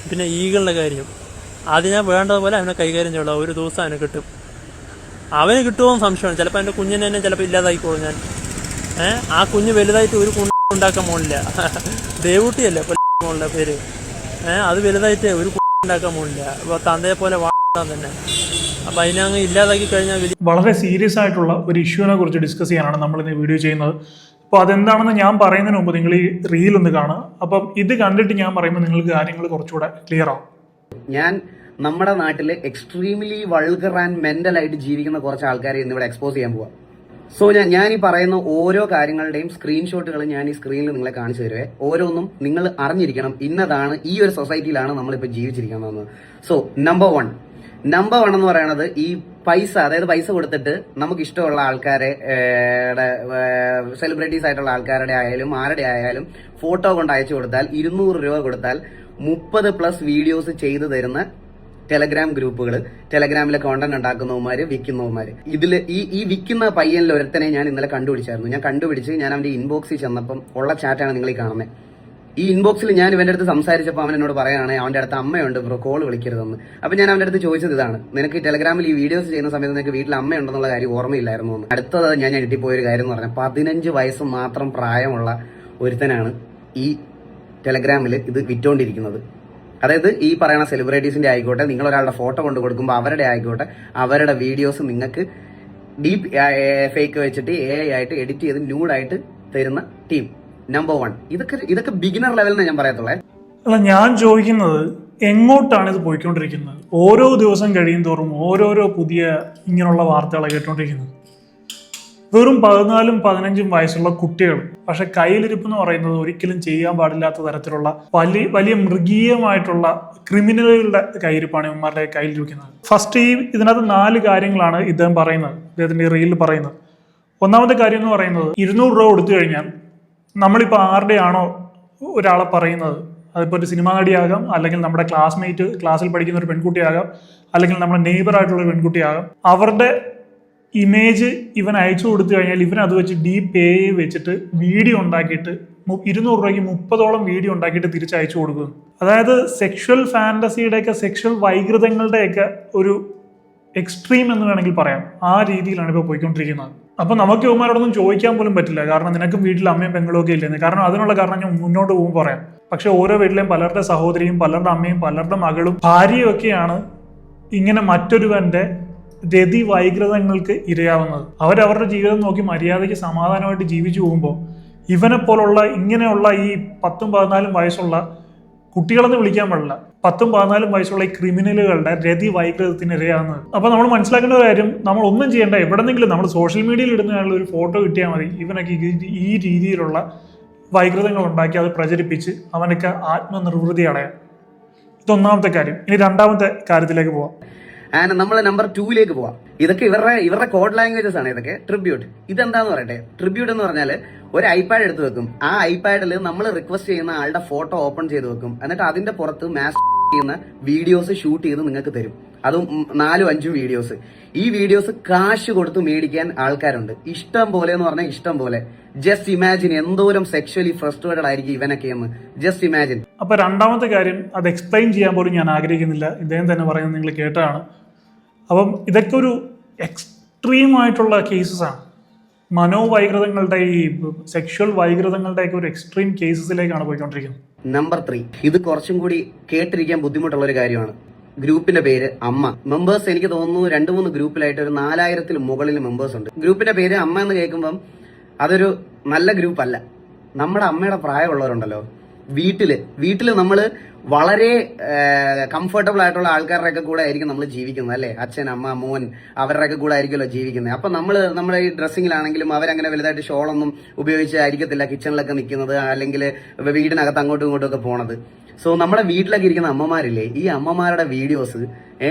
പിന്നെ ഈകളുടെ കാര്യം അത് ഞാൻ വേണ്ടതുപോലെ അവനെ കൈകാര്യം ചെയ്യണം. ഒരു ദിവസം അവന് കിട്ടും. അവന് കിട്ടുമോ സംശയമാണ്. ചിലപ്പോൾ എൻ്റെ കുഞ്ഞിനെ തന്നെ ചിലപ്പോൾ ഇല്ലാതായിക്കോളും ഞാൻ. ആ കുഞ്ഞ് വലുതായിട്ട് ഒരു ഉണ്ടാക്കാൻ പോണില്ല. ദേവൂട്ടിയല്ലേ മോളുടെ പേര്. അത് വലുതായിട്ട് ഒരു ഉണ്ടാക്കാൻ പോണില്ല. അപ്പോൾ തന്തയെ പോലെ വാഴാൻ തന്നെ. അപ്പം അതിനങ്ങ് ഇല്ലാതാക്കി കഴിഞ്ഞാൽ വളരെ സീരിയസ് ആയിട്ടുള്ള ഒരു ഇഷ്യൂവിനെ കുറിച്ച് ഡിസ്കസ് ചെയ്യാനാണ് നമ്മൾ ഇന്ന് വീഡിയോ ചെയ്യുന്നത്. അപ്പോൾ അതെന്താണെന്ന് ഞാൻ പറയുന്നതിന് മുമ്പ് നിങ്ങൾ ഈ റീൽ ഒന്ന് കാണുക. അപ്പം ഇത് കണ്ടിട്ട് ഞാൻ പറയുമ്പോൾ നിങ്ങൾക്ക് കാര്യങ്ങൾ കുറച്ചുകൂടെ ക്ലിയർ ആവും. ഞാൻ നമ്മുടെ നാട്ടില് എക്സ്ട്രീംലി വൾഗർ ആൻഡ് മെന്റൽ ആയിട്ട് ജീവിക്കുന്ന കുറച്ച് ആൾക്കാരെ ഇന്നിവിടെ എക്സ്പോസ് ചെയ്യാൻ പോവാം. സോ ഞാൻ ഈ പറയുന്ന ഓരോ കാര്യങ്ങളുടെയും സ്ക്രീൻഷോട്ടുകൾ ഞാൻ ഈ സ്ക്രീനിൽ നിങ്ങളെ കാണിച്ചു തരുവേ. ഓരോന്നും നിങ്ങൾ അറിഞ്ഞിരിക്കണം, ഇന്നതാണ്, ഈ ഒരു സൊസൈറ്റിയിലാണ് നമ്മളിപ്പോൾ ജീവിച്ചിരിക്കുന്നത്. സോ നമ്പർ വൺ എന്ന് പറയുന്നത് ഈ പൈസ, അതായത് പൈസ കൊടുത്തിട്ട് നമുക്ക് ഇഷ്ടമുള്ള ആൾക്കാരെ, സെലിബ്രിറ്റീസ് ആയിട്ടുള്ള ആൾക്കാരുടെ ആയാലും ആരുടെ ആയാലും ഫോട്ടോ കൊണ്ട് അയച്ചു കൊടുത്താൽ 200 രൂപ കൊടുത്താൽ 30+ വീഡിയോസ് ചെയ്തു തരുന്ന ടെലഗ്രാം ഗ്രൂപ്പുകൾ, ടെലഗ്രാമിലെ കോണ്ടന്റ് ഉണ്ടാക്കുന്നവന്മാര്, വിൽക്കുന്നവന്മാര്. ഇതിൽ ഈ വിൽക്കുന്ന പയ്യനിൽ ഒരുത്തനെ ഞാൻ ഇന്നലെ കണ്ടുപിടിച്ചായിരുന്നു. ഞാൻ അവന്റെ ഇൻബോക്സിൽ ചെന്നപ്പം ഉള്ള ചാറ്റാണ് നിങ്ങൾ ഈ കാണുന്നത്. ഈ ഇൻബോക്സിൽ ഞാൻ ഇവന്റെ അടുത്ത് സംസാരിച്ചപ്പോൾ അവൻ എന്നോട് പറയാണ് അവന്റെ അടുത്ത് അമ്മയുണ്ട് ബ്രോ, കോൾ വിളിക്കരുതെന്ന്. അപ്പൊ ഞാൻ അവന്റെ അടുത്ത് ചോദിച്ചത് ഇതാണ്, നിനക്ക് ടെലഗ്രാമിൽ ഈ വീഡിയോസ് ചെയ്യുന്ന സമയത്ത് നിനക്ക് വീട്ടിൽ അമ്മയുണ്ടെന്നുള്ള കാര്യം ഓർമ്മയില്ലായിരുന്നു എന്ന്. അടുത്തത് ഞാൻ ഞെട്ടിപ്പോയൊരു കാര്യം എന്ന് പറഞ്ഞാൽ 15 വയസ്സ് മാത്രം പ്രായമുള്ള ഒരുത്തനാണ് ഈ ടെലഗ്രാമിൽ ഇത് വിറ്റോണ്ടിരിക്കുന്നത്. അതായത് ഈ പറയുന്ന സെലിബ്രിറ്റീസിന്റെ ആയിക്കോട്ടെ, നിങ്ങൾ ഒരാളുടെ ഫോട്ടോ കൊണ്ട് കൊടുക്കുമ്പോൾ അവരുടെ ആയിക്കോട്ടെ, അവരുടെ വീഡിയോസ് നിങ്ങൾക്ക് ഡീപ്പ് ഫേക്ക് വെച്ചിട്ട് AI ആയിട്ട് എഡിറ്റ് ചെയ്ത് ന്യൂഡായിട്ട് തരുന്ന ടീം നമ്പർ 1. ഇതൊക്കെ ബിഗിനർ ലെവലിൽ ഞാൻ പറയത്തുള്ളേ. അല്ല, ഞാൻ ചോദിക്കുന്നത് എങ്ങോട്ടാണ് ഇത് പോയിക്കൊണ്ടിരിക്കുന്നത്? ഓരോ ദിവസം കഴിയും തോറും ഓരോരോ പുതിയ ഇങ്ങനെയുള്ള വാർത്തകളെ കേട്ടോണ്ടിരിക്കുന്നത്. വെറും 14ഉം 15ഉം വയസ്സുള്ള കുട്ടികൾ, പക്ഷെ കയ്യിലിരിപ്പ് എന്ന് പറയുന്നത് ഒരിക്കലും ചെയ്യാൻ പാടില്ലാത്ത തരത്തിലുള്ള വലിയ മൃഗീയമായിട്ടുള്ള ക്രിമിനലുകളുടെ കയ്യിരിപ്പാണ് ഇവന്മാരുടെ കയ്യിലിരിക്കുന്നത്. ഫസ്റ്റ് ഇതിനകത്ത് 4 കാര്യങ്ങളാണ് ഇദ്ദേഹം പറയുന്നത്, ഇദ്ദേഹത്തിന്റെ റീലിൽ പറയുന്നത്. ഒന്നാമത്തെ കാര്യം എന്ന് പറയുന്നത് 200 രൂപ കൊടുത്തു കഴിഞ്ഞാൽ നമ്മളിപ്പോൾ ആരുടെയാണോ ഒരാളെ പറയുന്നത്, അതിപ്പോൾ ഒരു സിനിമാ നടിയാകാം, അല്ലെങ്കിൽ നമ്മുടെ ക്ലാസ്മേറ്റ്, ക്ലാസ്സിൽ പഠിക്കുന്ന ഒരു പെൺകുട്ടിയാകാം, അല്ലെങ്കിൽ നമ്മുടെ നെയ്ബർ ആയിട്ടുള്ള ഒരു പെൺകുട്ടിയാകാം, അവരുടെ ഇമേജ് ഇവൻ അയച്ചു കൊടുത്തു കഴിഞ്ഞാൽ ഇവൻ അത് വെച്ച് ഡീപ്പ് AI വെച്ചിട്ട് വീഡിയോ ഉണ്ടാക്കിയിട്ട് 200 രൂപയ്ക്ക് 30ഓളം വീഡിയോ ഉണ്ടാക്കിയിട്ട് തിരിച്ചയച്ചു കൊടുക്കുന്നു. അതായത് സെക്ഷൽ ഫാന്റസിയുടെയൊക്കെ, സെക്ഷൽ വൈകൃതങ്ങളുടെയൊക്കെ ഒരു എക്സ്ട്രീം എന്ന് വേണമെങ്കിൽ പറയാം. ആ രീതിയിലാണ് ഇപ്പോൾ പോയിക്കൊണ്ടിരിക്കുന്നത്. അപ്പൊ നമുക്ക് ഇവന്മാരോടൊന്നും ചോദിക്കാൻ പോലും പറ്റില്ല, കാരണം നിനക്കും വീട്ടിൽ അമ്മയും പെങ്ങളും ഒക്കെ ഇല്ലെന്ന്. കാരണം അതിനുള്ള കാരണം ഞാൻ മുന്നോട്ട് പോകുമ്പോൾ പറയാം. പക്ഷെ ഓരോ വീട്ടിലെയും പലരുടെ സഹോദരിയും പലരുടെ അമ്മയും പലരുടെ മകളും ഭാര്യയും ഒക്കെയാണ് ഇങ്ങനെ മറ്റൊരുവന്റെ രതി വൈകൃതങ്ങൾക്ക് ഇരയാവുന്നത്. അവരവരുടെ ജീവിതം നോക്കി മര്യാദയ്ക്ക് സമാധാനമായിട്ട് ജീവിച്ചു പോകുമ്പോൾ ഇവനെ പോലുള്ള ഇങ്ങനെയുള്ള ഈ 10ഉം 14ഉം വയസ്സുള്ള കുട്ടികളെന്ന് വിളിക്കാൻ പാടില്ല, 10ഉം 14ഉം വയസ്സുള്ള ഈ ക്രിമിനലുകളുടെ രതി വൈകൃതത്തിന് ഇരയാവുന്നത്. അപ്പൊ നമ്മൾ മനസ്സിലാക്കേണ്ട ഒരു കാര്യം, നമ്മൾ ഒന്നും ചെയ്യേണ്ട, എവിടെന്നെങ്കിലും നമ്മൾ സോഷ്യൽ മീഡിയയിൽ ഇടുന്ന ഒരു ഫോട്ടോ കിട്ടിയാൽ മതി, ഇവനൊക്കെ ഈ രീതിയിലുള്ള വൈകൃതങ്ങൾ ഉണ്ടാക്കി അത് പ്രചരിപ്പിച്ച് അവനൊക്കെ ആത്മനിർവൃതി അടയാം. ഇതൊന്നാമത്തെ കാര്യം. ഇനി രണ്ടാമത്തെ കാര്യത്തിലേക്ക് പോവാം. ആൻഡ് നമ്മൾ നമ്പർ 2ലേക്ക് പോവാം. ഇതൊക്കെ ഇവരുടെ കോഡ് ലാംഗ്വേജസ് ആണ്. ഇതൊക്കെ ട്രിബ്യൂട്ട്. ഇതെന്താന്ന് പറയട്ടെ. ട്രിബ്യൂട്ട് എന്ന് പറഞ്ഞാൽ ഒരു ഐപാഡ് എടുത്ത് വെക്കും. ആ ഐപാഡിൽ നമ്മൾ റിക്വസ്റ്റ് ചെയ്യുന്ന ആളുടെ ഫോട്ടോ ഓപ്പൺ ചെയ്ത് വെക്കും. എന്നിട്ട് അതിന്റെ പുറത്ത് മാസ് ചെയ്യുന്ന വീഡിയോസ് ഷൂട്ട് ചെയ്ത് നിങ്ങൾക്ക് തരും. അതും 4-5 വീഡിയോസ്. ഈ വീഡിയോസ് കാശ് കൊടുത്ത് മേടിക്കാൻ ആൾക്കാരുണ്ട്. ഇഷ്ടം പോലെ എന്ന് പറഞ്ഞാൽ ഇഷ്ടം പോലെ. ജസ്റ്റ് ഇമാജിൻ എന്തോരം സെക്ഷലി ഫ്രസ്ട്രേറ്റഡ് ആയിരിക്കും ഇവനൊക്കെ എന്ന്. Just imagine. അപ്പൊ രണ്ടാമത്തെ കാര്യം, അത് എക്സ്പ്ലെയിൻ ചെയ്യാൻ പോലും ഞാൻ ആഗ്രഹിക്കുന്നില്ല, ഇദ്ദേഹം തന്നെ പറയുന്നത് നിങ്ങൾ കേട്ടതാണ്. അപ്പം ഇതൊക്കെ ഒരു എക്സ്ട്രീം ആയിട്ടുള്ള കേസസ് ആണ്. മനോവൈകൃതങ്ങളുടെ, ഈ സെക്ഷൽ വൈകൃതങ്ങളുടെയൊക്കെ ഒരു എക്സ്ട്രീം കേസസിലേക്കാണ് പോയിക്കൊണ്ടിരിക്കുന്നത്. നമ്പർ 3, ഇത് കുറച്ചും കൂടി കേട്ടിരിക്കാൻ ബുദ്ധിമുട്ടുള്ള ഒരു കാര്യമാണ്. ഗ്രൂപ്പിന്റെ പേര് അമ്മ. മെമ്പേഴ്സ് എനിക്ക് തോന്നുന്നു 2-3 ഗ്രൂപ്പിലായിട്ട് ഒരു 4000-ൽ മുകളിൽ മെമ്പേഴ്സ് ഉണ്ട്. ഗ്രൂപ്പിന്റെ പേര് അമ്മ എന്ന് കേൾക്കുമ്പം അതൊരു നല്ല ഗ്രൂപ്പ് അല്ല. നമ്മുടെ അമ്മയുടെ പ്രായമുള്ളവരുണ്ടല്ലോ, വീട്ടില് നമ്മള് വളരെ കംഫർട്ടബിൾ ആയിട്ടുള്ള ആൾക്കാരുടെയൊക്കെ കൂടെ ആയിരിക്കും നമ്മൾ ജീവിക്കുന്നത്, അല്ലേ? അച്ഛൻ, അമ്മ, മോൻ, അവരുടെയൊക്കെ കൂടെ ആയിരിക്കുമല്ലോ ജീവിക്കുന്നത്. അപ്പൊ നമ്മുടെ ഈ ഡ്രസ്സിങ്ങിലാണെങ്കിലും അവരങ്ങനെ വലുതായിട്ട് ഷോളൊന്നും ഉപയോഗിച്ചായിരിക്കത്തില്ല കിച്ചണിലൊക്കെ നിൽക്കുന്നത്, അല്ലെങ്കിൽ വീടിനകത്ത് അങ്ങോട്ടും ഇങ്ങോട്ടും ഒക്കെ പോണത്. സോ നമ്മുടെ വീട്ടിലൊക്കെ ഇരിക്കുന്ന അമ്മമാരില്ലേ, ഈ അമ്മമാരുടെ വീഡിയോസ്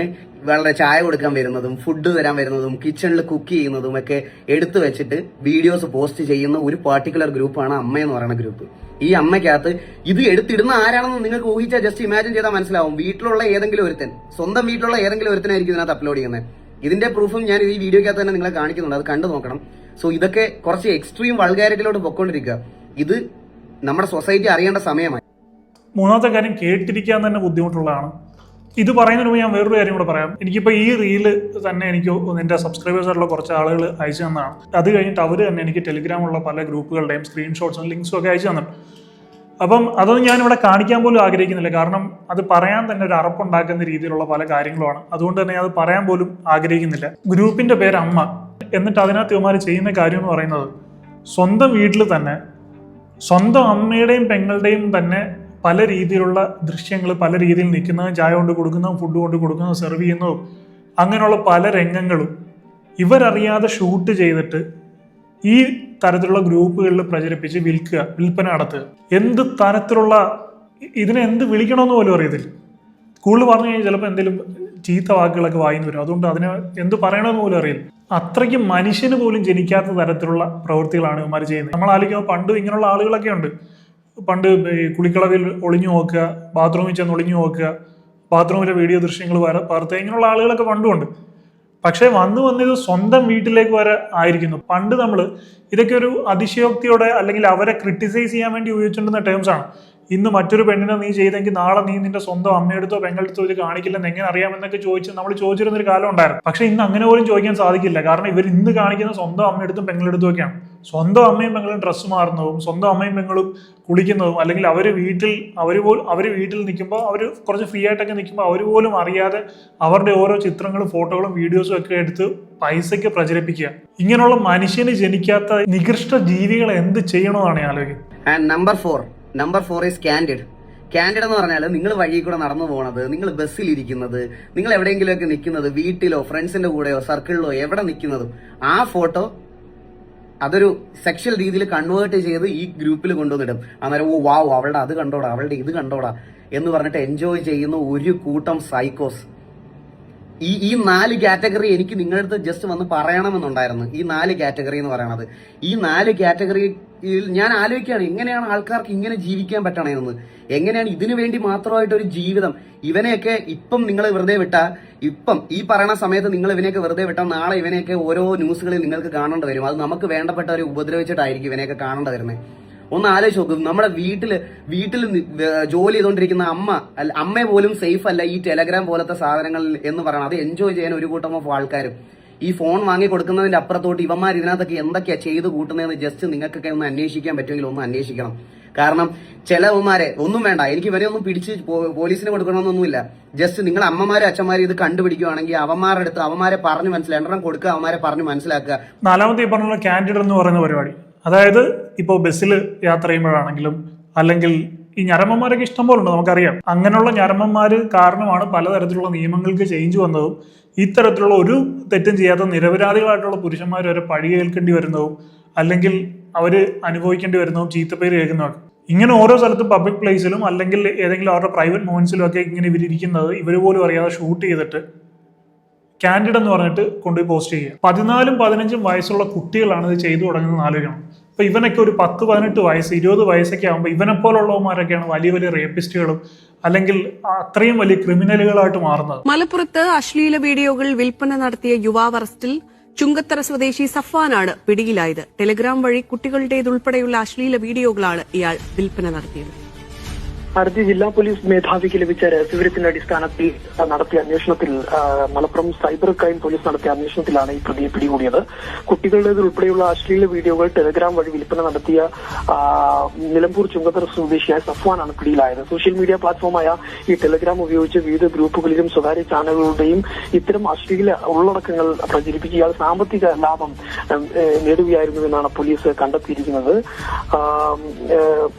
വളരെ ചായ കൊടുക്കാൻ വരുന്നതും ഫുഡ് തരാൻ വരുന്നതും കിച്ചണിൽ കുക്ക് ചെയ്യുന്നതും ഒക്കെ എടുത്തു വെച്ചിട്ട് വീഡിയോസ് പോസ്റ്റ് ചെയ്യുന്ന ഒരു പാർട്ടിക്കുലർ ഗ്രൂപ്പാണ് അമ്മ എന്ന് പറയുന്ന ഗ്രൂപ്പ്. ഈ അമ്മയ്ക്കകത്ത് ഇത് എടുത്തിടുന്ന ആരാണെന്ന് നിങ്ങൾക്ക് ഊഹിച്ചാൽ ജസ്റ്റ് ഇമാജിൻ ചെയ്താൽ മനസ്സിലാവും. വീട്ടിലുള്ള ഏതെങ്കിലും ഒരുത്തൻ, സ്വന്തം വീട്ടിലുള്ള ഏതെങ്കിലും ഒരുത്തനായിരിക്കും ഇതിനകത്ത് അപ്ലോഡ് ചെയ്യുന്നത്. ഇതിന്റെ പ്രൂഫും ഞാൻ ഈ വീഡിയോക്കകത്ത് തന്നെ നിങ്ങളെ കാണിക്കുന്നുണ്ട്, അത് കണ്ടു നോക്കണം. സോ ഇതൊക്കെ കുറച്ച് എക്സ്ട്രീം വൾഗാരിറ്റിയിലോട്ട് പൊക്കോണ്ടിരിക്കുക. ഇത് നമ്മുടെ സൊസൈറ്റി അറിയേണ്ട സമയമായി. മൂന്നാമത്തെ കാര്യം കേട്ടിരിക്കാൻ തന്നെ ബുദ്ധിമുട്ടുള്ളതാണ്. ഇത് പറയുന്നതിന് മുമ്പ് ഞാൻ വേറൊരു കാര്യം കൂടെ പറയാം. എനിക്കിപ്പോൾ ഈ റീല് തന്നെ എനിക്ക് എൻ്റെ സബ്സ്ക്രൈബേഴ്സ് ആയിട്ടുള്ള കുറച്ച് ആളുകൾ അയച്ചു തന്നതാണ്. അത് കഴിഞ്ഞിട്ട് അവർ തന്നെ എനിക്ക് ടെലിഗ്രാമുള്ള പല ഗ്രൂപ്പുകളുടെയും സ്ക്രീൻഷോട്ട്സും ലിങ്ക്സും ഒക്കെ അയച്ചു തന്നിട്ടുണ്ട്. അപ്പം അതൊന്നും ഞാനിവിടെ കാണിക്കാൻ പോലും ആഗ്രഹിക്കുന്നില്ല. കാരണം അത് പറയാൻ തന്നെ ഒരു അറപ്പുണ്ടാക്കുന്ന രീതിയിലുള്ള പല കാര്യങ്ങളുമാണ്. അതുകൊണ്ട് തന്നെ അത് പറയാൻ പോലും ആഗ്രഹിക്കുന്നില്ല. ഗ്രൂപ്പിന്റെ പേര് അമ്മ. എന്നിട്ട് അതിനകത്ത് ഇവന്മാർ ചെയ്യുന്ന കാര്യം എന്ന് പറയുന്നത് സ്വന്തം വീട്ടിൽ തന്നെ സ്വന്തം അമ്മയുടെയും പെങ്ങളുടെയും തന്നെ പല രീതിയിലുള്ള ദൃശ്യങ്ങൾ, പല രീതിയിൽ നിൽക്കുന്നതും ചായ കൊണ്ട് കൊടുക്കുന്നതും ഫുഡ് കൊണ്ട് കൊടുക്കുന്നതും സെർവ് ചെയ്യുന്നതും അങ്ങനെയുള്ള പല രംഗങ്ങളും ഇവരറിയാതെ ഷൂട്ട് ചെയ്തിട്ട് ഈ തരത്തിലുള്ള ഗ്രൂപ്പുകളിൽ പ്രചരിപ്പിച്ച് വിൽപ്പന നടത്തുക. എന്ത് തരത്തിലുള്ള ഇതിനെ എന്ത് വിളിക്കണമെന്ന് പോലും അറിയത്തില്ല. കൂടുതൽ പറഞ്ഞു കഴിഞ്ഞാൽ ചിലപ്പോൾ എന്തെങ്കിലും ചീത്ത വാക്കുകളൊക്കെ വായിന്ന് വരും. അതുകൊണ്ട് അതിനെ എന്ത് പറയണമെന്ന് പോലും അറിയില്ല. അത്രയ്ക്ക് മനുഷ്യന് പോലും ജനിക്കാത്ത തരത്തിലുള്ള പ്രവൃത്തികളാണ് ഇവന്മാർ ചെയ്യുന്നത്. നമ്മൾ ആലോചിക്കുമ്പോൾ പണ്ട് ഇങ്ങനെയുള്ള ആളുകളൊക്കെ ഉണ്ട്. പണ്ട് കുളിക്കളവിൽ ഒളിഞ്ഞു നോക്കുക, ബാത്റൂമിൽ ചെന്ന് ഒളിഞ്ഞു നോക്കുക, ബാത്റൂമിലെ വീഡിയോ ദൃശ്യങ്ങൾ പകർത്തുക, ഇങ്ങനെയുള്ള ആളുകളൊക്കെ പണ്ടുമുണ്ട്. പക്ഷേ വന്നിത് സ്വന്തം വീട്ടിലേക്ക് വരെ ആയിരിക്കുന്നു. പണ്ട് നമ്മൾ ഇതൊക്കെ ഒരു അതിശയോക്തിയോടെ അല്ലെങ്കിൽ അവരെ ക്രിട്ടിസൈസ് ചെയ്യാൻ വേണ്ടി ഉപയോഗിച്ചിട്ടുന്ന ടേംസ് ആണ്. ഇന്ന് മറ്റൊരു പെണ്ണിനെ നീ ചെയ്തെങ്കിൽ നാളെ നീ നിന്റെ സ്വന്തം അമ്മയെടുത്തോ പെങ്ങളെടുത്തോ ഇത് കാണിക്കില്ലെന്ന് എങ്ങനെ അറിയാമെന്നൊക്കെ നമ്മൾ ചോദിച്ചിരുന്നൊരു കാലം ഉണ്ടായിരുന്നു. പക്ഷെ ഇന്ന് അങ്ങനെ പോലും ചോദിക്കാൻ സാധിക്കില്ല. കാരണം ഇവർ ഇന്ന് കാണിക്കുന്ന സ്വന്തം അമ്മയെടുത്തും പെങ്ങളെടുത്തും ഒക്കെയാണ്. സ്വന്തം അമ്മയും പെങ്ങളും ഡ്രസ്സ് മാറുന്നതും സ്വന്തം അമ്മയും പെങ്ങളും കുളിക്കുന്നതും, അല്ലെങ്കിൽ അവർ വീട്ടിൽ നിൽക്കുമ്പോൾ അവർ കുറച്ച് ഫ്രീ ആയിട്ടൊക്കെ നിൽക്കുമ്പോൾ അവർ പോലും അറിയാതെ അവരുടെ ഓരോ ചിത്രങ്ങളും ഫോട്ടോകളും വീഡിയോസും ഒക്കെ എടുത്ത് പൈസയ്ക്ക് പ്രചരിപ്പിക്കുക. ഇങ്ങനെയുള്ള മനുഷ്യന് ജനിക്കാത്ത നികൃഷ്ട ജീവികളെ എന്ത് ചെയ്യണമെന്നാണ് ഞാൻ ആലോചിക്കുന്നത്. Number 4 is candid. കാൻഡിഡ് എന്ന് പറഞ്ഞാൽ നിങ്ങൾ വഴി കൂടെ നടന്നു പോണത്, നിങ്ങൾ ബസ്സിൽ ഇരിക്കുന്നത്, നിങ്ങൾ എവിടെയെങ്കിലുമൊക്കെ നിൽക്കുന്നത്, വീട്ടിലോ ഫ്രണ്ട്സിന്റെ കൂടെയോ സർക്കിളിലോ എവിടെ നിൽക്കുന്നതും ആ ഫോട്ടോ അതൊരു സെക്ഷൽ രീതിയിൽ കൺവേർട്ട് ചെയ്ത് ഈ ഗ്രൂപ്പിൽ കൊണ്ടുവന്നിടും. അന്നേരം ഓ വാവ് അവളുടെ അത് കണ്ടോടാ, അവളുടെ ഇത് കണ്ടോടാ എന്ന് പറഞ്ഞിട്ട് എൻജോയ് ചെയ്യുന്ന ഒരു കൂട്ടം സൈക്കോസ്. ഈ 4 കാറ്റഗറി എനിക്ക് നിങ്ങളുടെ അടുത്ത് ജസ്റ്റ് വന്ന് പറയണമെന്നുണ്ടായിരുന്നു. ഈ 4 കാറ്റഗറി എന്ന് പറയണത്, ഈ 4 കാറ്റഗറിയിൽ ഞാൻ ആലോചിക്കുകയാണ് എങ്ങനെയാണ് ആൾക്കാർക്ക് ഇങ്ങനെ ജീവിക്കാൻ പറ്റണമെന്ന്, എങ്ങനെയാണ് ഇതിനു വേണ്ടി മാത്രമായിട്ടൊരു ജീവിതം. ഇവനെയൊക്കെ ഇപ്പം നിങ്ങൾ വെറുതെ വിട്ടാൽ, ഇപ്പം ഈ പറയണ സമയത്ത് നിങ്ങൾ ഇവനെയൊക്കെ വെറുതെ വിട്ടാൽ നാളെ ഇവനെയൊക്കെ ഓരോ ന്യൂസുകളിൽ നിങ്ങൾക്ക് കാണേണ്ടി വരും. അത് നമുക്ക് വേണ്ടപ്പെട്ടവരെ ഉപദ്രവിച്ചിട്ടായിരിക്കും ഇവനെയൊക്കെ കാണേണ്ടി വരുന്നത്. ഒന്ന് ആലോചിച്ച് നോക്കും. നമ്മുടെ വീട്ടിൽ ജോലി ചെയ്തുകൊണ്ടിരിക്കുന്ന അമ്മ പോലും സേഫ് അല്ല ഈ ടെലഗ്രാം പോലത്തെ സാധനങ്ങളിൽ എന്ന് പറയണം. അത് എൻജോയ് ചെയ്യാൻ ഒരു കൂട്ടം ഓഫ് ആൾക്കാരും ഈ ഫോൺ വാങ്ങി കൊടുക്കുന്നതിന്റെ അപ്പുറത്തോട്ട് ഇവന്മാർ ഇതിനകത്തൊക്കെ എന്തൊക്കെയാ ചെയ്ത് കൂട്ടുന്നതെന്ന് ജസ്റ്റ് നിങ്ങൾക്കൊക്കെ ഒന്ന് അന്വേഷിക്കാൻ പറ്റുമെങ്കിൽ ഒന്ന് അന്വേഷിക്കണം. കാരണം ചിലവന്മാരെ ഒന്നും വേണ്ട, എനിക്ക് ഇവരെ ഒന്നും പിടിച്ച് പോലീസിന് കൊടുക്കണമെന്നൊന്നുമില്ല. ജസ്റ്റ് നിങ്ങൾ അമ്മമാരും അച്ഛന്മാരും ഇത് കണ്ടുപിടിക്കുകയാണെങ്കിൽ അവന്മാരുടെ അടുത്ത് അവന്മാരെ പറഞ്ഞു മനസ്സിലാക്കണം, കൊടുക്കുക, അവന്മാരെ പറഞ്ഞു മനസ്സിലാക്കുക. 4ാമത്തെ ഈ പറഞ്ഞ കാൻഡിഡ് എന്ന് പറയുന്ന പരിപാടി, അതായത് ഇപ്പോൾ ബസ്സിൽ യാത്ര ചെയ്യുമ്പോഴാണെങ്കിലും അല്ലെങ്കിൽ ഈ ഞരമ്പന്മാരൊക്കെ ഇഷ്ടം പോലെ ഉണ്ട്, നമുക്കറിയാം. അങ്ങനെയുള്ള ഞരമ്പന്മാർ കാരണമാണ് പലതരത്തിലുള്ള നിയമങ്ങൾക്ക് ചേഞ്ച് വന്നതും ഇത്തരത്തിലുള്ള ഒരു തെറ്റും ചെയ്യാത്ത നിരപരാധികളായിട്ടുള്ള പുരുഷന്മാർ വരെ പഴി കേൾക്കേണ്ടി വരുന്നതും അല്ലെങ്കിൽ അവർ അനുഭവിക്കേണ്ടി വരുന്നതും ചീത്തപ്പേര് കേൾക്കുന്നതൊക്കെ. ഇങ്ങനെ ഓരോ സ്ഥലത്തും പബ്ലിക് പ്ലേസിലും അല്ലെങ്കിൽ ഏതെങ്കിലും അവരുടെ പ്രൈവറ്റ് മൊമെന്റ്സിലും ഒക്കെ ഇങ്ങനെ ഇവരിയ്ക്കുന്നത് ഇവർ പോലും അറിയാതെ ഷൂട്ട് ചെയ്തിട്ട് കാൻഡിഡ് എന്ന് പറഞ്ഞിട്ട് കൊണ്ടുപോയി പോസ്റ്റ് ചെയ്യുക. 14ഉം 15ഉം വയസ്സുള്ള കുട്ടികളാണ് ഇത് ചെയ്തു തുടങ്ങുന്നത് ആലോചിക്കണം. അപ്പൊ ഇവനൊക്കെ ഒരു 10, 18 വയസ്സ് 20 വയസ്സൊക്കെ ആകുമ്പോൾ ഇവനെപ്പോലുള്ളവന്മാരൊക്കെയാണ് വലിയ വലിയ റേപ്പിസ്റ്റുകളും അല്ലെങ്കിൽ അത്രയും വലിയ ക്രിമിനലുകളായിട്ട് മാറുന്നത്. മലപ്പുറത്ത് അശ്ലീല വീഡിയോകൾ വിൽപ്പന നടത്തിയ യുവാവ് അറസ്റ്റിൽ. ചുങ്കത്തറ സ്വദേശി സഫ്വാനാണ് പിടിയിലായത്. ടെലിഗ്രാം വഴി കുട്ടികളുടേതുൾപ്പെടെയുള്ള അശ്ലീല വീഡിയോകളാണ് ഇയാൾ വിൽപ്പന നടത്തിയത്. അടുത്ത ജില്ലാ പോലീസ് മേധാവിക്ക് ലഭിച്ച രഹസ്യവിവരത്തിന്റെ അടിസ്ഥാനത്തിൽ നടത്തിയ അന്വേഷണത്തിൽ മലപ്പുറം സൈബർ ക്രൈം പോലീസ് നടത്തിയ അന്വേഷണത്തിലാണ് ഈ പ്രതിയെ പിടികൂടിയത്. കുട്ടികളുടേതുൾപ്പെടെയുള്ള അശ്ലീല വീഡിയോകൾ ടെലിഗ്രാം വഴി വിൽപ്പന നടത്തിയ നിലമ്പൂർ ചുങ്കത്തറ സ്വദേശിയായ സഫ്വാനാണ് പിടിയിലായത്. സോഷ്യൽ മീഡിയ പ്ലാറ്റ്ഫോമായ ഈ ടെലിഗ്രാം ഉപയോഗിച്ച് വിവിധ ഗ്രൂപ്പുകളിലും സ്വകാര്യ ചാനലുകളുടെയും ഇത്തരം അശ്ലീല ഉള്ളടക്കങ്ങൾ പ്രചരിപ്പിച്ച് ഇയാൾ സാമ്പത്തിക ലാഭം നേടുകയായിരുന്നുവെന്നാണ് പോലീസ് കണ്ടെത്തിയിരിക്കുന്നത്.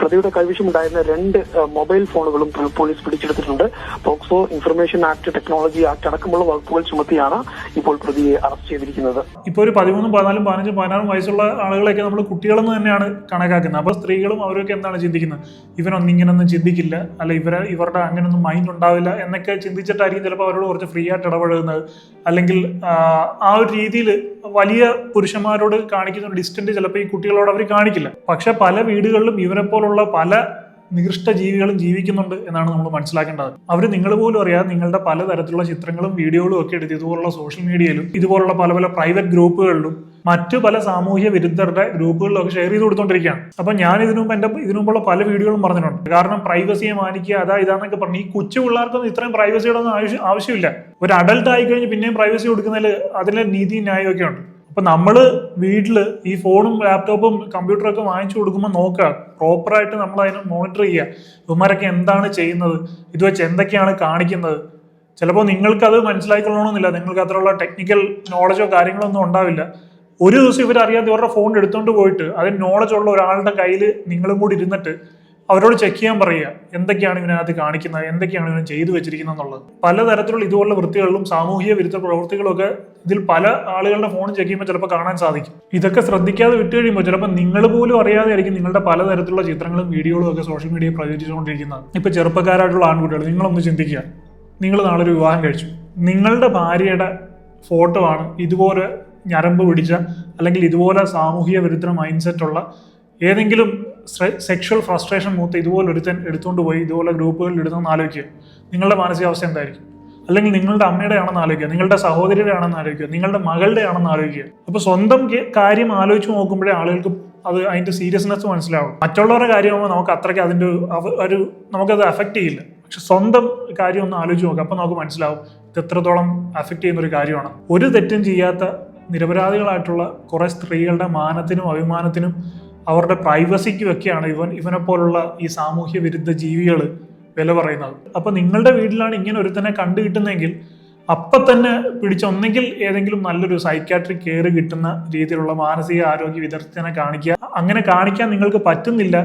പ്രതിയുടെ കൈവശമുണ്ടായിരുന്ന 2 മൊബൈൽ ഫോണുകളും പോലീസ് പിടിച്ചെടുത്തിട്ടുണ്ട്. POCSO, information act, technology act അടക്കമുള്ള വകുപ്പുകൾ ചുമത്തിയാണ് ഇപ്പോൾ പ്രതിയെ അറസ്റ്റ് ചെയ്തിരിക്കുന്നത്. ഇപ്പോൾ ഒരു 13, 14, 15, 16 വയസ്സുള്ള ആളുകളെയൊക്കെ നമ്മൾ കുട്ടികളെന്ന് തന്നെയാണ് കണക്കാക്കുന്നത്. അപ്പോൾ സ്ത്രീകളും അവരൊക്കെ എന്താണ് ചിന്തിക്കുന്നത്, ഇവനൊന്നും ഇങ്ങനൊന്നും ചിന്തിക്കില്ല, അല്ല ഇവരുടെ അങ്ങനൊന്നും മൈൻഡ് ഉണ്ടാവില്ല എന്നൊക്കെ ചിന്തിച്ചിട്ടായിരിക്കും ചിലപ്പോൾ അവരോട് കുറച്ച് ഫ്രീ ആയിട്ട് ഇടപഴകുന്നത്. അല്ലെങ്കിൽ ആ ഒരു രീതിയിൽ വലിയ പുരുഷന്മാരോട് കാണിക്കുന്ന ഒരു ഡിസ്റ്റന്റ് ചിലപ്പോൾ ഈ കുട്ടികളോട് അവർ കാണിക്കില്ല. പക്ഷെ പല വീടുകളിലും ഇവരെ പോലുള്ള പല നികൃഷ്ട ജീവികളും ജീവിക്കുന്നുണ്ട് എന്നാണ് നമ്മൾ മനസ്സിലാക്കേണ്ടത്. അവർ നിങ്ങൾ പോലും അറിയാതെ നിങ്ങളുടെ പലതരത്തിലുള്ള ചിത്രങ്ങളും വീഡിയോകളും ഒക്കെ എടുത്ത് ഇതുപോലുള്ള സോഷ്യൽ മീഡിയയിലും ഇതുപോലുള്ള പല പല പ്രൈവറ്റ് ഗ്രൂപ്പുകളിലും മറ്റു പല സാമൂഹ്യ വിരുദ്ധരുടെ ഗ്രൂപ്പുകളിലും ഒക്കെ ഷെയർ ചെയ്ത് കൊടുത്തോണ്ടിരിക്കുകയാണ്. അപ്പൊ ഞാൻ ഇതിനു മുമ്പുള്ള പല വീഡിയോകളും പറഞ്ഞിട്ടുണ്ട്. കാരണം പ്രൈവസിയെ മാനിക്കുക ഇതാന്നൊക്കെ പറഞ്ഞു. ഈ കൊച്ചു പിള്ളേർക്കൊന്നും ഇത്രയും പ്രൈവസിയുടെ ഒന്നും ആവശ്യമില്ല. ഒരു അഡൽട്ട് ആയി കഴിഞ്ഞ് പിന്നെയും പ്രൈവസി കൊടുക്കുന്നതിൽ അതിലെ നീതി ന്യായമൊക്കെ ഉണ്ട്. അപ്പൊ നമ്മള് വീട്ടില് ഈ ഫോണും ലാപ്ടോപ്പും കമ്പ്യൂട്ടറും ഒക്കെ വാങ്ങിച്ചു കൊടുക്കുമ്പോൾ നോക്കുക, പ്രോപ്പറായിട്ട് നമ്മൾ അതിനെ മോണിറ്റർ ചെയ്യുക. ഇവന്മാരൊക്കെ എന്താണ് ചെയ്യുന്നത്, ഇത് വെച്ച് എന്തൊക്കെയാണ് കാണിക്കുന്നത്. ചിലപ്പോൾ നിങ്ങൾക്കത് മനസ്സിലാക്കിക്കൊള്ളണമെന്നില്ല, നിങ്ങൾക്ക് അത്രയുള്ള ടെക്നിക്കൽ നോളജോ കാര്യങ്ങളോ ഒന്നും ഉണ്ടാവില്ല. ഒരു ദിവസം ഇവരറിയാതെ ഇവരുടെ ഫോൺ എടുത്തുകൊണ്ട് പോയിട്ട് അതിന് നോളജ് ഉള്ള ഒരാളുടെ കയ്യിൽ നിങ്ങളും കൂടി ഇരുന്നിട്ട് അവരോട് ചെക്ക് ചെയ്യാൻ പറയുക, എന്തൊക്കെയാണ് ഇവനകത്ത് കാണിക്കുന്നത്, എന്തൊക്കെയാണ് ഇവൻ ചെയ്തു വെച്ചിരിക്കുന്നത് എന്നുള്ളത്. പലതരത്തിലുള്ള ഇതുപോലുള്ള വൃത്തികളിലും സാമൂഹിക വിരുദ്ധ പ്രവൃത്തികളും ഒക്കെ ഇതിൽ പല ആളുകളുടെ ഫോൺ ചെക്ക് ചെയ്യുമ്പോൾ ചിലപ്പോൾ കാണാൻ സാധിക്കും. ഇതൊക്കെ ശ്രദ്ധിക്കാതെ വിട്ടു കഴിയുമ്പോൾ ചിലപ്പോൾ നിങ്ങൾ പോലും അറിയാതെ ആയിരിക്കും നിങ്ങളുടെ പലതരത്തിലുള്ള ചിത്രങ്ങളും വീഡിയോകളും ഒക്കെ സോഷ്യൽ മീഡിയയിൽ പ്രചരിച്ചുകൊണ്ടിരിക്കുന്നത്. ഇപ്പൊ ചെറുപ്പക്കാരായിട്ടുള്ള ആൺകുട്ടികൾ, നിങ്ങളൊന്ന് ചിന്തിക്കുക, നിങ്ങൾ നാളെ ഒരു വിവാഹം കഴിച്ചു, നിങ്ങളുടെ ഭാര്യയുടെ ഫോട്ടോ ആണ് ഇതുപോലെ ഞരമ്പ് പിടിച്ച അല്ലെങ്കിൽ ഇതുപോലെ സാമൂഹിക വിരുദ്ധ മൈൻഡ് സെറ്റ് ഉള്ള ഏതെങ്കിലും സെക്ഷൽ ഫ്രസ്ട്രേഷൻ മൂത്ത് ഇതുപോലെ ഒരുത്തൻ എടുത്തുകൊണ്ട് പോയി ഇതുപോലെ ഗ്രൂപ്പുകളിൽ ഇടുന്നെന്ന് ആലോചിക്കുക. നിങ്ങളുടെ മാനസികാവസ്ഥ എന്തായിരിക്കും? അല്ലെങ്കിൽ നിങ്ങളുടെ അമ്മയുടെ ആണെന്ന് ആലോചിക്കുക, നിങ്ങളുടെ സഹോദരിയുടെ ആണെന്ന് ആലോചിക്കുക, നിങ്ങളുടെ മകളുടെ ആണെന്ന് ആലോചിക്കുക. അപ്പൊ സ്വന്തം കാര്യം ആലോചിച്ച് നോക്കുമ്പോഴേ ആളുകൾക്ക് അതിന്റെ സീരിയസ്നെസ് മനസ്സിലാവും. മറ്റുള്ളവരുടെ കാര്യമാകുമ്പോൾ നമുക്ക് അത്രയ്ക്ക് അതിന്റെ ഒരു നമുക്കത് അഫക്റ്റ് ചെയ്യില്ല. പക്ഷെ സ്വന്തം കാര്യം ഒന്ന് ആലോചിച്ച് നോക്കുക, അപ്പൊ നമുക്ക് മനസ്സിലാവും ഇത് എത്രത്തോളം അഫക്റ്റ് ചെയ്യുന്ന ഒരു കാര്യമാണ്. ഒരു തെറ്റും ചെയ്യാത്ത നിരപരാധികളായിട്ടുള്ള കുറെ സ്ത്രീകളുടെ മാനത്തിനും അഭിമാനത്തിനും അവരുടെ പ്രൈവസിക്കും ഒക്കെയാണ് ഇവനെ പോലുള്ള ഈ സാമൂഹ്യ വിരുദ്ധ ജീവികൾ വില പറയുന്നത്. അപ്പൊ നിങ്ങളുടെ വീട്ടിലാണ് ഇങ്ങനെ ഒരുത്തനെ കണ്ടു കിട്ടുന്നെങ്കിൽ അപ്പൊ തന്നെ പിടിച്ചൊന്നെങ്കിൽ ഏതെങ്കിലും നല്ലൊരു സൈക്കാട്രിക് കെയർ കിട്ടുന്ന രീതിയിലുള്ള മാനസിക ആരോഗ്യ വിദഗ്ധനെ കാണിക്കുക. അങ്ങനെ കാണിക്കാൻ നിങ്ങൾക്ക് പറ്റുന്നില്ല,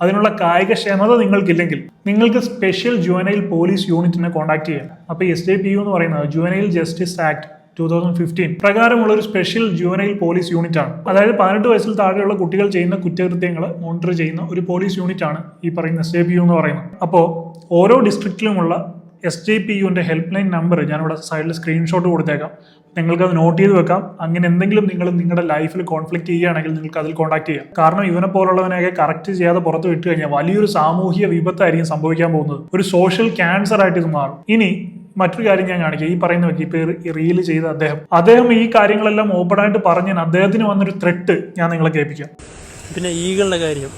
അതിനുള്ള കായികക്ഷമത നിങ്ങൾക്കില്ലെങ്കിൽ നിങ്ങൾക്ക് സ്പെഷ്യൽ ജുവനൈൽ പോലീസ് യൂണിറ്റിനെ കോൺടാക്ട് ചെയ്യാം. അപ്പൊ SJPU എന്ന് പറയുന്നത് ജുവനൈൽ ജസ്റ്റിസ് ആക്ട് 2015 പ്രകാരമുള്ള ഒരു സ്പെഷ്യൽ ജുവനൈൽ പോലീസ് യൂണിറ്റ് ആണ്. അതായത് 18 വയസ്സിൽ താഴെയുള്ള കുട്ടികൾ ചെയ്യുന്ന കുറ്റകൃത്യങ്ങൾ മോണിറ്റർ ചെയ്യുന്ന ഒരു പോലീസ് യൂണിറ്റ് ആണ് ഈ പറയുന്ന SJPU എന്ന് പറയുന്നത്. അപ്പോൾ ഓരോ ഡിസ്ട്രിക്റ്റിലുമുള്ള SJPUവിന്റെ ഹെൽപ്പ് ലൈൻ നമ്പർ ഞാനിവിടെ സൈഡിൽ സ്ക്രീൻഷോട്ട് കൊടുത്തേക്കാം. നിങ്ങൾക്കത് നോട്ട് ചെയ്ത് വെക്കാം. അങ്ങനെ എന്തെങ്കിലും നിങ്ങൾ നിങ്ങളുടെ ലൈഫിൽ കോൺഫ്ലിക്റ്റ് ചെയ്യുകയാണെങ്കിൽ നിങ്ങൾക്ക് അതിൽ കോൺടാക്ട് ചെയ്യാം. കാരണം ഇവനെ പോലുള്ളവനെയൊക്കെ കറക്റ്റ് ചെയ്യാതെ പുറത്ത് വിട്ടു കഴിഞ്ഞാൽ വലിയൊരു സാമൂഹിക വിപത്തായിരിക്കും സംഭവിക്കാൻ പോകുന്നത്. ഒരു സോഷ്യൽ ക്യാൻസർ ആയിട്ട് ഇത് മാറും. ഇനി മറ്റൊരു കാര്യം ഞാൻ കാണിക്കാം. ഈ പറയുന്ന വ്യക്തി ഇപ്പൊ റീൽ ചെയ്ത അദ്ദേഹം ഈ കാര്യങ്ങളെല്ലാം ഓപ്പണായിട്ട് പറഞ്ഞാൽ അദ്ദേഹത്തിന് വന്നൊരു ത്രെട്ട് ഞാൻ നിങ്ങളെ കേൾപ്പിക്കാം. പിന്നെ ഈകളുടെ കാര്യം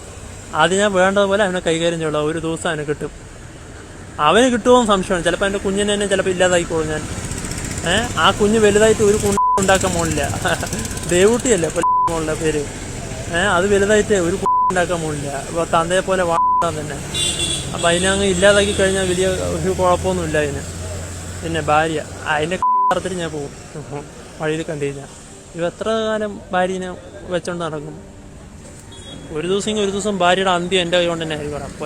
ആദ്യം ഞാൻ വേണ്ടതുപോലെ അവനെ കൈകാര്യം ചെയ്യണം. ഒരു ദിവസം അവന് കിട്ടും. അവന് കിട്ടുമോ സംശയമാണ്. ചിലപ്പോൾ എൻ്റെ കുഞ്ഞിനെ തന്നെ ചിലപ്പോൾ ഇല്ലാതായിക്കോളും ഞാൻ. ആ കുഞ്ഞ് വലുതായിട്ട് ഒരു ഉണ്ടാക്കാൻ പോണില്ല. ദേവൂട്ടിയല്ലേ മോളുടെ പേര്. അത് വലുതായിട്ട് ഒരു ഉണ്ടാക്കാൻ പോണില്ല. അപ്പോൾ തന്തയെ പോലെ വാഴാൻ തന്നെ. അപ്പം അതിനങ്ങ് ഇല്ലാതാക്കി കഴിഞ്ഞാൽ വലിയ ഒരു കുഴപ്പമൊന്നുമില്ല അതിന്. പിന്നെ ഭാര്യ അതിൻ്റെ അർത്ഥത്തിൽ ഞാൻ പോകും വഴിയിൽ കണ്ടു കഴിഞ്ഞാൽ. ഇവ എത്ര കാലം ഭാര്യനെ വെച്ചോണ്ട് നടക്കും? ഒരു ദിവസം ഭാര്യയുടെ അന്ത്യം എൻ്റെ കൈ കൊണ്ട് തന്നെ ആയിരിക്കും.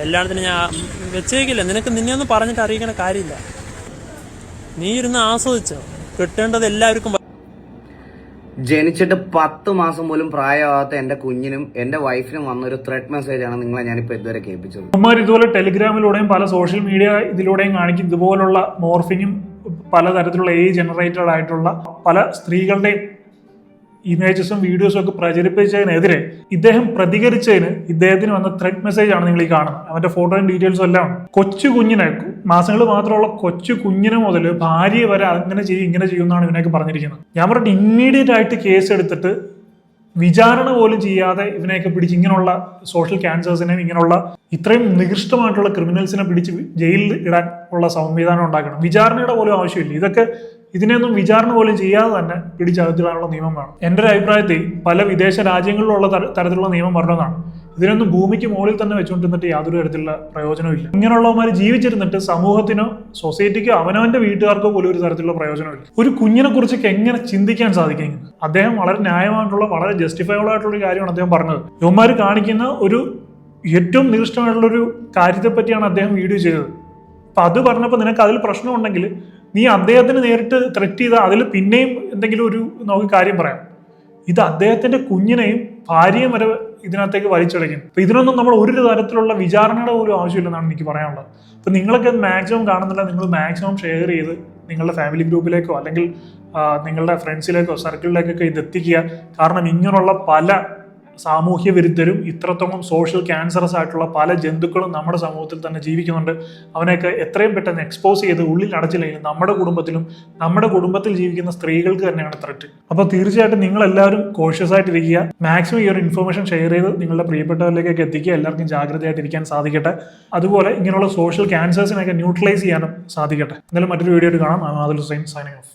എല്ലായിടത്തിനും ഞാൻ വെച്ചേക്കില്ല. നിന്നെ ഒന്നും പറഞ്ഞിട്ട് അറിയിക്കണ കാര്യമില്ല. നീ ഇരുന്ന് ആസ്വദിച്ചോ. കിട്ടേണ്ടത് എല്ലാവർക്കും. ജനിച്ചിട്ട് 10 മാസം പോലും പ്രായമാകാത്ത എന്റെ കുഞ്ഞിനും എന്റെ വൈഫിനും വന്നൊരു ത്രെഡ് മെസ്സേജ് ആണ് നിങ്ങളെ ഞാനിപ്പോ ഇതുവരെ കേൾപ്പിച്ചത്. അവന്മാർ ഇതുപോലെ ടെലിഗ്രാമിലൂടെയും പല സോഷ്യൽ മീഡിയ ഇതിലൂടെയും കാണിക്കും ഇതുപോലുള്ള മോർഫിങ്ങും പലതരത്തിലുള്ള ജനറേറ്റഡ് ആയിട്ടുള്ള പല സ്ത്രീകളുടെയും ഇമേജസും വീഡിയോസും ഒക്കെ പ്രചരിപ്പിച്ചതിനെതിരെ ഇദ്ദേഹം പ്രതികരിച്ചതിന് ഇദ്ദേഹത്തിന് വന്ന ത്രെഡ് മെസ്സേജ് ആണ് നിങ്ങൾ ഈ കാണുന്നത്. അവന്റെ ഫോട്ടോയും ഡീറ്റെയിൽസും എല്ലാം കൊച്ചു കുഞ്ഞിനെ, മാസങ്ങൾ മാത്രമുള്ള കൊച്ചു കുഞ്ഞിനെ മുതൽ ഭാര്യ വരെ അങ്ങനെ ചെയ്യും ഇങ്ങനെ ചെയ്യുമെന്നാണ് ഇവനൊക്കെ പറഞ്ഞിരിക്കുന്നത്. ഞാൻ പറഞ്ഞിട്ട് ഇമ്മീഡിയറ്റ് ആയിട്ട് കേസ് എടുത്തിട്ട് വിചാരണ പോലും ചെയ്യാതെ ഇവനെയൊക്കെ പിടിച്ച് ഇങ്ങനെയുള്ള സോഷ്യൽ ക്യാൻസേഴ്സിനെയും ഇങ്ങനെയുള്ള ഇത്രയും നികൃഷ്ടമായിട്ടുള്ള ക്രിമിനൽസിനെ പിടിച്ച് ജയിലിൽ ഇടാൻ ഉള്ള സംവിധാനം ഉണ്ടാക്കണം. വിചാരണയുടെ പോലും ആവശ്യമില്ല. ഇതിനെയൊന്നും വിചാരണ പോലും ചെയ്യാതെ തന്നെ പിടിച്ചകത്തിടാനുള്ള നിയമം വേണം. എൻ്റെ ഒരു അഭിപ്രായത്തിൽ പല വിദേശ രാജ്യങ്ങളിലുള്ള തരത്തിലുള്ള നിയമം വരണമെന്നാണ്. ഇതിനൊന്നും ഭൂമിക്ക് മുകളിൽ തന്നെ വെച്ചുകൊണ്ടിരുന്നിട്ട് യാതൊരു തരത്തിലുള്ള പ്രയോജനമില്ല. ഇങ്ങനെയുള്ളവന്മാർ ജീവിച്ചിരുന്നിട്ട് സമൂഹത്തിനോ സൊസൈറ്റിക്കോ അവനവന്റെ വീട്ടുകാർക്കോ പോലും ഒരു തരത്തിലുള്ള പ്രയോജനമില്ല. ഒരു കുഞ്ഞിനെ കുറിച്ചൊക്കെ എങ്ങനെ ചിന്തിക്കാൻ സാധിക്കും? അദ്ദേഹം വളരെ ന്യായമായിട്ടുള്ള വളരെ ജസ്റ്റിഫയബിൾ ആയിട്ടുള്ള ഒരു കാര്യമാണ് അദ്ദേഹം പറഞ്ഞത്. യുവന്മാർ കാണിക്കുന്ന ഒരു ഏറ്റവും നികൃഷ്ടമായിട്ടുള്ള ഒരു കാര്യത്തെ പറ്റിയാണ് അദ്ദേഹം വീഡിയോ ചെയ്തത്. അപ്പൊ അത് പറഞ്ഞപ്പോൾ നിനക്ക് അതിൽ പ്രശ്നമുണ്ടെങ്കിൽ നീ അദ്ദേഹത്തിന് നേരിട്ട് ത്രെറ്റ് ചെയ്താൽ അതിൽ പിന്നെയും എന്തെങ്കിലും ഒരു നമുക്ക് കാര്യം പറയാം. ഇത് അദ്ദേഹത്തിന്റെ കുഞ്ഞിനെയും ഭാര്യയും വരെ ഇതിനകത്തേക്ക് വലിച്ചടയ്ക്കുന്നു. അപ്പൊ ഇതിനൊന്നും നമ്മൾ ഒരു തരത്തിലുള്ള വിചാരണയുടെ പോലും ആവശ്യമില്ലെന്നാണ് എനിക്ക് പറയാനുള്ളത്. അപ്പൊ നിങ്ങളൊക്കെ മാക്സിമം കാണുന്നില്ല, നിങ്ങൾ മാക്സിമം ഷെയർ ചെയ്ത് നിങ്ങളുടെ ഫാമിലി ഗ്രൂപ്പിലേക്കോ അല്ലെങ്കിൽ നിങ്ങളുടെ ഫ്രണ്ട്സിലേക്കോ സർക്കിളിലേക്കൊക്കെ ഇത് എത്തിക്കുക. കാരണം ഇങ്ങനെയുള്ള പല സാമൂഹ്യ വിരുദ്ധരും ഇത്രത്തോളം സോഷ്യൽ ക്യാൻസറസ് ആയിട്ടുള്ള പല ജന്തുക്കളും നമ്മുടെ സമൂഹത്തിൽ തന്നെ ജീവിക്കുന്നുണ്ട്. അവനെയൊക്കെ എത്രയും പെട്ടെന്ന് എക്സ്പോസ് ചെയ്ത് ഉള്ളിൽ അടച്ചില്ലെങ്കിൽ നമ്മുടെ കുടുംബത്തിൽ ജീവിക്കുന്ന സ്ത്രീകൾക്ക് തന്നെയാണ് ത്രെറ്റ്. അപ്പോൾ തീർച്ചയായിട്ടും നിങ്ങൾ എല്ലാവരും കോഷ്യസ് ആയിട്ടിരിക്കുക. മാക്സിമം ഈ ഒരു ഇൻഫർമേഷൻ ഷെയർ ചെയ്ത് നിങ്ങളുടെ പ്രിയപ്പെട്ടവരിലേക്കൊക്കെ എത്തിക്കുക. എല്ലാവർക്കും ജാഗ്രതയായിട്ടിരിക്കാൻ സാധിക്കട്ടെ. അതുപോലെ ഇങ്ങനെയുള്ള സോഷ്യൽ ക്യാൻസേഴ്സിനൊക്കെ ന്യൂട്രലൈസ് ചെയ്യാനും സാധിക്കട്ടെ. എന്നാലും മറ്റൊരു വീഡിയോ കാണാം. അതിൽ സൈനിങ് ഓഫ്.